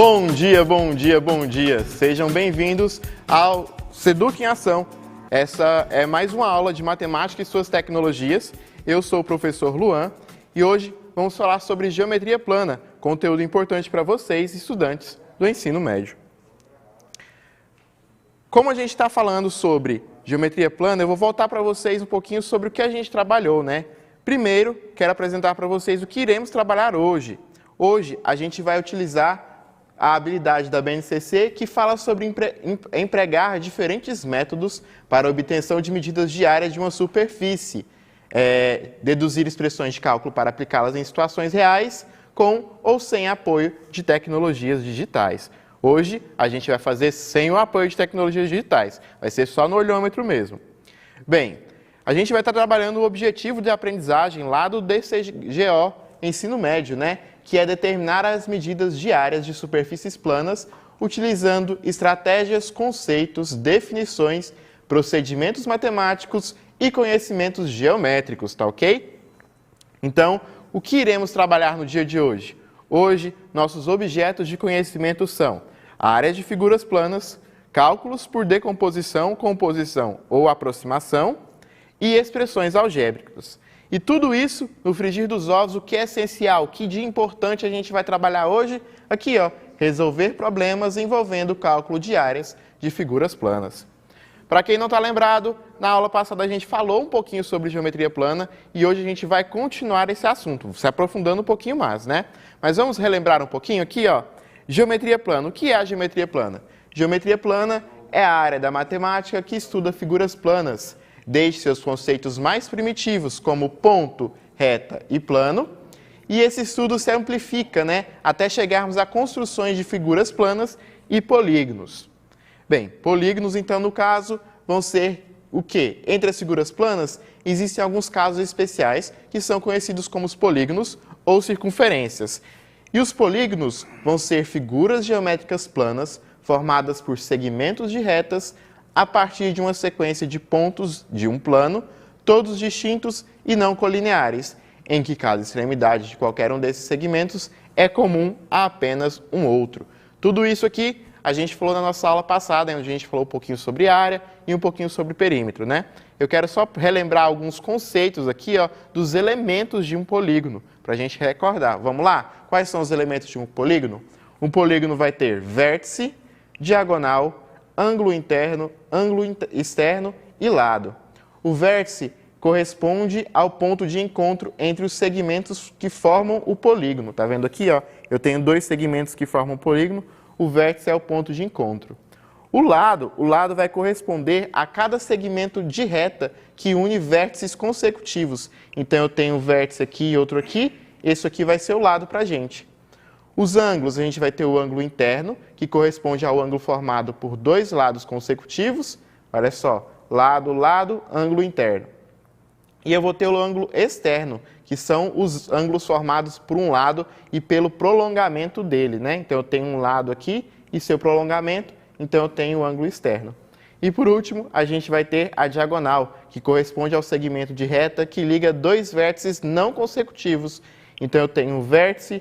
Bom dia, bom dia, bom dia! Sejam bem-vindos ao Seduc em Ação. Essa é mais uma aula de matemática e suas tecnologias. Eu sou o professor Luan e hoje vamos falar sobre geometria plana, conteúdo importante para vocês, estudantes do ensino médio. Como a gente está falando sobre geometria plana, eu vou voltar para vocês um pouquinho sobre o que a gente trabalhou, né? Primeiro, quero apresentar para vocês o que iremos trabalhar hoje. Hoje, a gente vai utilizar a habilidade da BNCC que fala sobre empregar diferentes métodos para a obtenção de medidas de área de uma superfície, deduzir expressões de cálculo para aplicá-las em situações reais, com ou sem apoio de tecnologias digitais. Hoje, a gente vai fazer sem o apoio de tecnologias digitais, vai ser só no olhômetro mesmo. Bem, a gente vai estar trabalhando o objetivo de aprendizagem lá do DCGO, ensino médio, né? Que é determinar as medidas diárias de superfícies planas, utilizando estratégias, conceitos, definições, procedimentos matemáticos e conhecimentos geométricos, tá ok? Então, o que iremos trabalhar no dia de hoje? Hoje, nossos objetos de conhecimento são a área de figuras planas, cálculos por decomposição, composição ou aproximação e expressões algébricas. E tudo isso, no frigir dos ovos, o que é essencial, o que de importante a gente vai trabalhar hoje? Aqui, ó, resolver problemas envolvendo cálculo de áreas de figuras planas. Para quem não está lembrado, na aula passada a gente falou um pouquinho sobre geometria plana e hoje a gente vai continuar esse assunto, se aprofundando um pouquinho mais, né? Mas vamos relembrar um pouquinho aqui, ó. Geometria plana. O que é a geometria plana? Geometria plana é a área da matemática que estuda figuras planas, desde seus conceitos mais primitivos, como ponto, reta e plano, e esse estudo se amplifica, né, até chegarmos a construções de figuras planas e polígonos. Bem, polígonos, então, no caso, vão ser o quê? Entre as figuras planas, existem alguns casos especiais que são conhecidos como os polígonos ou circunferências. E os polígonos vão ser figuras geométricas planas formadas por segmentos de retas a partir de uma sequência de pontos de um plano, todos distintos e não colineares, em que cada extremidade de qualquer um desses segmentos é comum a apenas um outro. Tudo isso aqui a gente falou na nossa aula passada, onde a gente falou um pouquinho sobre área e um pouquinho sobre perímetro, né? Eu quero só relembrar alguns conceitos aqui, ó, dos elementos de um polígono, para a gente recordar. Vamos lá? Quais são os elementos de um polígono? Um polígono vai ter vértice, diagonal, ângulo interno, ângulo externo e lado. O vértice corresponde ao ponto de encontro entre os segmentos que formam o polígono. Tá vendo aqui, ó? Eu tenho dois segmentos que formam o polígono, o vértice é o ponto de encontro. O lado vai corresponder a cada segmento de reta que une vértices consecutivos. Então eu tenho um vértice aqui e outro aqui, esse aqui vai ser o lado para a gente. Os ângulos, a gente vai ter o ângulo interno, que corresponde ao ângulo formado por dois lados consecutivos. Olha só, lado, lado, ângulo interno. E eu vou ter o ângulo externo, que são os ângulos formados por um lado e pelo prolongamento dele, né? Então eu tenho um lado aqui e seu prolongamento, então eu tenho o ângulo externo. E por último, a gente vai ter a diagonal, que corresponde ao segmento de reta que liga dois vértices não consecutivos. Então eu tenho um vértice,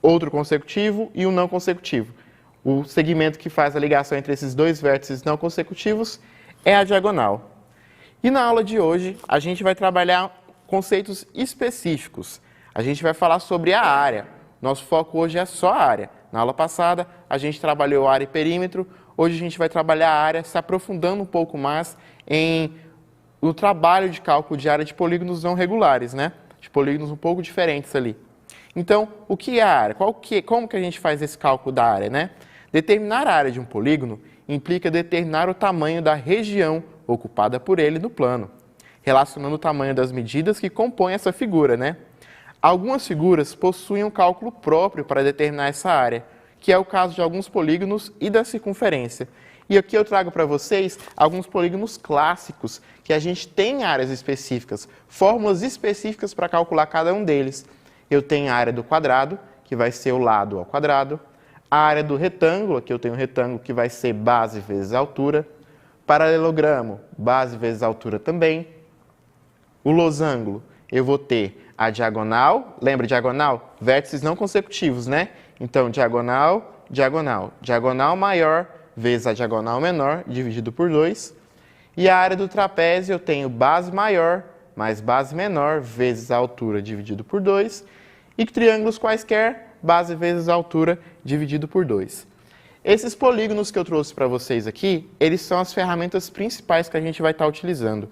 outro consecutivo e um não consecutivo. O segmento que faz a ligação entre esses dois vértices não consecutivos é a diagonal. E na aula de hoje, a gente vai trabalhar conceitos específicos. A gente vai falar sobre a área. Nosso foco hoje é só a área. Na aula passada, a gente trabalhou área e perímetro. Hoje a gente vai trabalhar a área, se aprofundando um pouco mais no trabalho de cálculo de área de polígonos não regulares, né? De polígonos um pouco diferentes ali. Então, o que é a área? Como que a gente faz esse cálculo da área, né? Determinar a área de um polígono implica determinar o tamanho da região ocupada por ele no plano, relacionando o tamanho das medidas que compõem essa figura, né? Algumas figuras possuem um cálculo próprio para determinar essa área, que é o caso de alguns polígonos e da circunferência. E aqui eu trago para vocês alguns polígonos clássicos, que a gente tem áreas específicas, fórmulas específicas para calcular cada um deles. Eu tenho a área do quadrado, que vai ser o lado ao quadrado. A área do retângulo, aqui eu tenho um retângulo que vai ser base vezes altura. Paralelogramo, base vezes altura também. O losango, eu vou ter a diagonal, lembra diagonal? Vértices não consecutivos, né? Então, diagonal diagonal. Diagonal maior vezes a diagonal menor, dividido por 2. E a área do trapézio eu tenho base maior mais base menor vezes a altura dividido por 2. E triângulos quaisquer, base vezes a altura dividido por 2. Esses polígonos que eu trouxe para vocês aqui, eles são as ferramentas principais que a gente vai estar utilizando.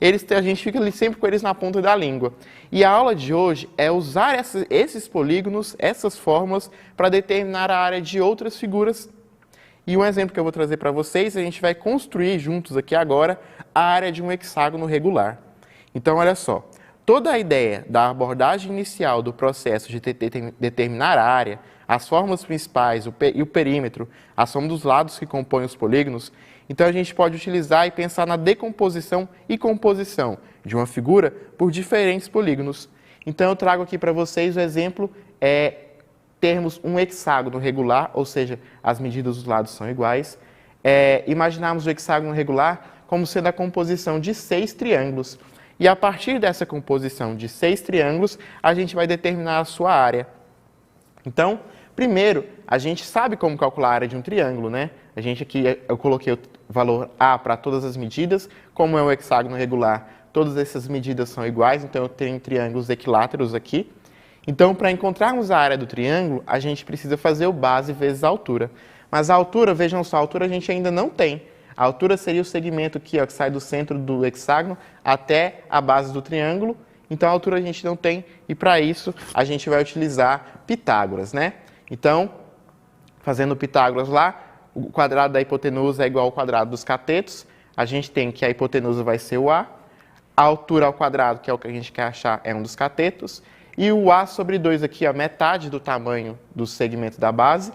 A gente fica ali sempre com eles na ponta da língua. E a aula de hoje é usar esses polígonos, essas fórmulas, para determinar a área de outras figuras. E um exemplo que eu vou trazer para vocês, a gente vai construir juntos aqui agora a área de um hexágono regular. Então, olha só, toda a ideia da abordagem inicial do processo de determinar a área, as fórmulas principais e o perímetro, a soma dos lados que compõem os polígonos, então a gente pode utilizar e pensar na decomposição e composição de uma figura por diferentes polígonos. Então eu trago aqui para vocês o exemplo, termos um hexágono regular, ou seja, as medidas dos lados são iguais. Imaginarmos o hexágono regular como sendo a composição de 6 triângulos. E a partir dessa composição de 6 triângulos, a gente vai determinar a sua área. Então, primeiro, a gente sabe como calcular a área de um triângulo, né? Eu coloquei o valor A para todas as medidas. Como é um hexágono regular, todas essas medidas são iguais, então eu tenho triângulos equiláteros aqui. Então, para encontrarmos a área do triângulo, a gente precisa fazer o base vezes a altura. Mas a altura, vejam só, a altura a gente ainda não tem. A altura seria o segmento aqui, ó, que sai do centro do hexágono até a base do triângulo. Então, a altura a gente não tem e, para isso, a gente vai utilizar Pitágoras, né? Então, fazendo Pitágoras lá, o quadrado da hipotenusa é igual ao quadrado dos catetos. A gente tem que a hipotenusa vai ser o A. A altura ao quadrado, que é o que a gente quer achar, é um dos catetos. E o A sobre 2 aqui, a metade do tamanho do segmento da base,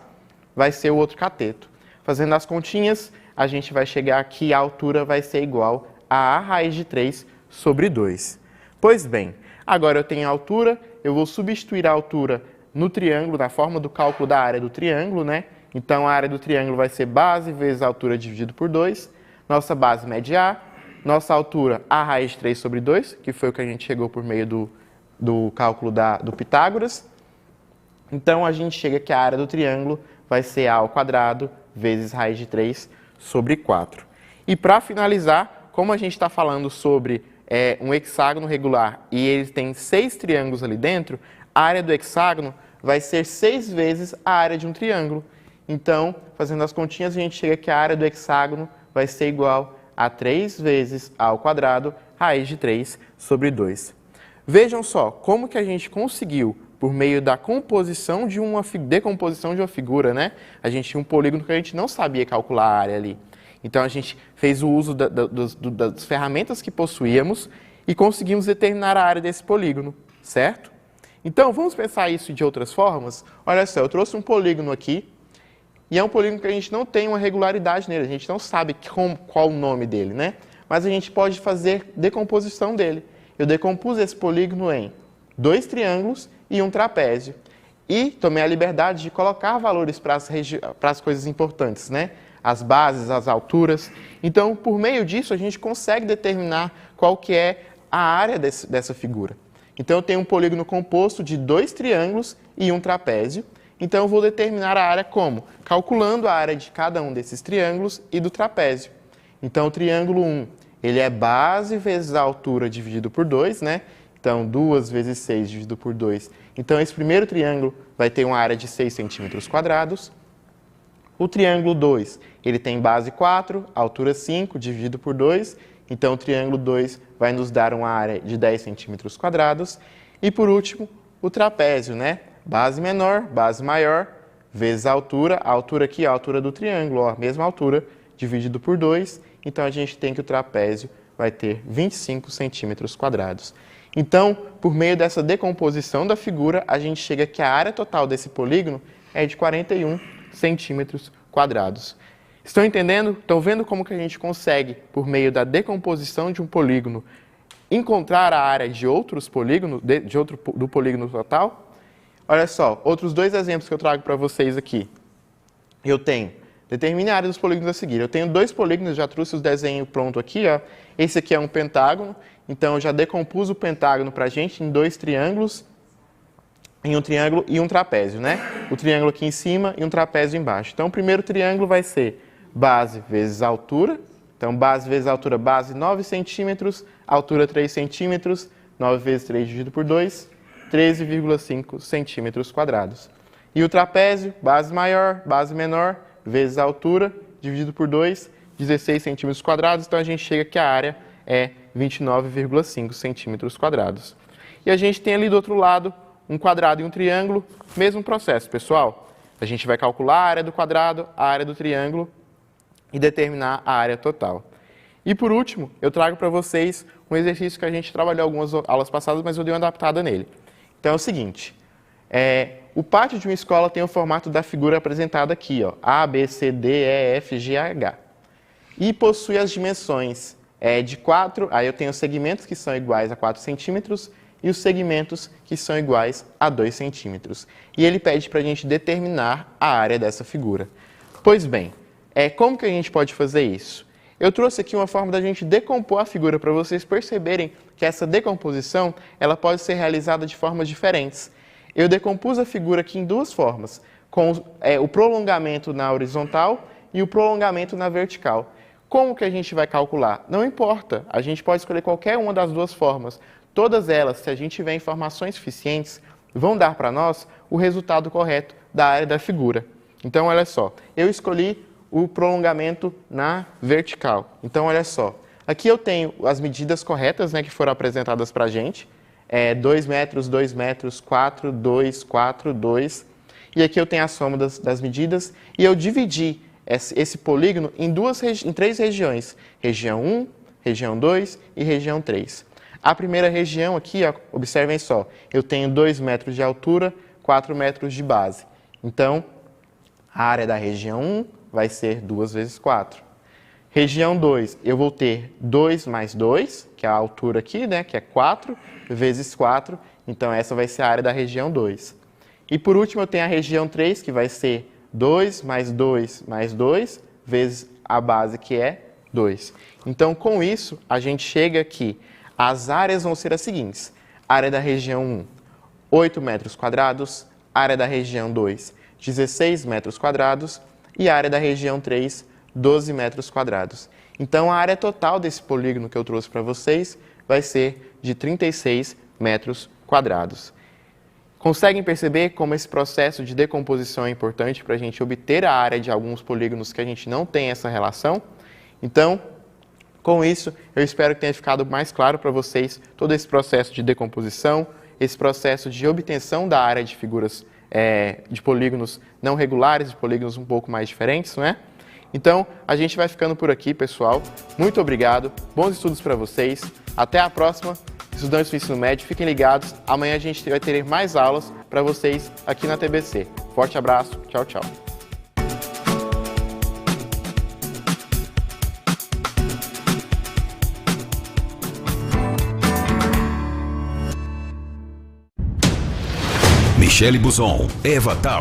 vai ser o outro cateto. Fazendo as continhas, a gente vai chegar aqui, a altura vai ser igual a raiz de 3 sobre 2. Pois bem, agora eu tenho a altura, eu vou substituir a altura no triângulo, na forma do cálculo da área do triângulo, né? Então, a área do triângulo vai ser base vezes a altura dividido por 2. Nossa base mede A, nossa altura a raiz de 3 sobre 2, que foi o que a gente chegou por meio do cálculo do Pitágoras. Então, a gente chega que a área do triângulo vai ser A ao quadrado vezes raiz de 3 sobre 4. E para finalizar, como a gente está falando sobre um hexágono regular e ele tem 6 triângulos ali dentro, a área do hexágono vai ser 6 vezes a área de um triângulo. Então, fazendo as continhas, a gente chega que a área do hexágono vai ser igual a 3 vezes A ao quadrado, raiz de 3 sobre 2. Vejam só como que a gente conseguiu, por meio da decomposição de uma figura, né? A gente tinha um polígono que a gente não sabia calcular a área ali. Então, a gente fez o uso das ferramentas que possuíamos e conseguimos determinar a área desse polígono, certo? Então, vamos pensar isso de outras formas? Olha só, eu trouxe um polígono aqui, e é um polígono que a gente não tem uma regularidade nele, a gente não sabe qual o nome dele, né? Mas a gente pode fazer decomposição dele. Eu decompus esse polígono em 2 triângulos e um trapézio. E tomei a liberdade de colocar valores para as coisas importantes, né? As bases, as alturas. Então, por meio disso, a gente consegue determinar qual que é a área dessa figura. Então, eu tenho um polígono composto de 2 triângulos e um trapézio. Então, eu vou determinar a área como? Calculando a área de cada um desses triângulos e do trapézio. Então, o triângulo 1, ele é base vezes a altura dividido por 2, né? Então, 2 vezes 6 dividido por 2. Então, esse primeiro triângulo vai ter uma área de 6 centímetros quadrados. O triângulo 2, ele tem base 4, altura 5, dividido por 2. Então, o triângulo 2 vai nos dar uma área de 10 centímetros quadrados. E, por último, o trapézio, né? Base menor, base maior, vezes a altura aqui é a altura do triângulo, ó, mesma altura, dividido por 2. Então, a gente tem que o trapézio vai ter 25 centímetros quadrados. Então, por meio dessa decomposição da figura, a gente chega que a área total desse polígono é de 41 centímetros quadrados. Estão entendendo? Estão vendo como que a gente consegue, por meio da decomposição de um polígono, encontrar a área de outros polígonos, do polígono total? Olha só, outros 2 exemplos que eu trago para vocês aqui. Eu tenho, determine a área dos polígonos a seguir. Eu tenho 2 polígonos, já trouxe o desenho pronto aqui, ó. Esse aqui é um pentágono, então eu já decompus o pentágono para a gente em 2 triângulos. em um triângulo e um trapézio, né? O triângulo aqui em cima e um trapézio embaixo. Então, o primeiro triângulo vai ser base vezes altura. Então, base vezes altura, base 9 centímetros, altura 3 centímetros, 9 vezes 3 dividido por 2, 13,5 centímetros quadrados. E o trapézio, base maior, base menor, vezes a altura, dividido por 2, 16 centímetros quadrados. Então, a gente chega que a área é 29,5 centímetros quadrados. E a gente tem ali do outro lado um quadrado e um triângulo, mesmo processo, pessoal. A gente vai calcular a área do quadrado, a área do triângulo e determinar a área total. E por último, eu trago para vocês um exercício que a gente trabalhou algumas aulas passadas, mas eu dei uma adaptada nele. Então é o seguinte, o pátio de uma escola tem o formato da figura apresentada aqui, ó, A, B, C, D, E, F, G, H. E possui as dimensões de 4, aí eu tenho os segmentos que são iguais a 4 centímetros e os segmentos que são iguais a 2 centímetros. E ele pede para a gente determinar a área dessa figura. Pois bem, como que a gente pode fazer isso? Eu trouxe aqui uma forma da gente decompor a figura para vocês perceberem que essa decomposição ela pode ser realizada de formas diferentes. Eu decompus a figura aqui em duas formas, com o prolongamento na horizontal e o prolongamento na vertical. Como que a gente vai calcular? Não importa, a gente pode escolher qualquer uma das duas formas. Todas elas, se a gente tiver informações suficientes, vão dar para nós o resultado correto da área da figura. Então, olha só, eu escolhi o prolongamento na vertical. Então, olha só, aqui eu tenho as medidas corretas, né, que foram apresentadas para a gente. 2 metros, 2 metros, 4, 2, 4, 2. E aqui eu tenho a soma das medidas e eu dividi esse polígono em 3 regiões. Região 1, região 2 e região 3. A primeira região aqui, ó, observem só, eu tenho 2 metros de altura, 4 metros de base. Então, a área da região 1 vai ser 2 vezes 4. Região 2, eu vou ter 2 mais 2, que é a altura aqui, né, que é 4, vezes 4. Então, essa vai ser a área da região 2. E, por último, eu tenho a região 3, que vai ser 2 mais 2 mais 2, vezes a base, que é 2. Então, com isso, a gente chega aqui. As áreas vão ser as seguintes. Área da região 1, 8 metros quadrados. Área da região 2, 16 metros quadrados. E área da região 3, 12 metros quadrados. Então, a área total desse polígono que eu trouxe para vocês vai ser de 36 metros quadrados. Conseguem perceber como esse processo de decomposição é importante para a gente obter a área de alguns polígonos que a gente não tem essa relação? Então, com isso, eu espero que tenha ficado mais claro para vocês todo esse processo de decomposição, esse processo de obtenção da área de figuras de polígonos não regulares, de polígonos um pouco mais diferentes, não é? Então, a gente vai ficando por aqui, pessoal. Muito obrigado, bons estudos para vocês. Até a próxima, estudantes do ensino médio, fiquem ligados. Amanhã a gente vai ter mais aulas para vocês aqui na TBC. Forte abraço, tchau, tchau. Michele Buson, Eva Tal.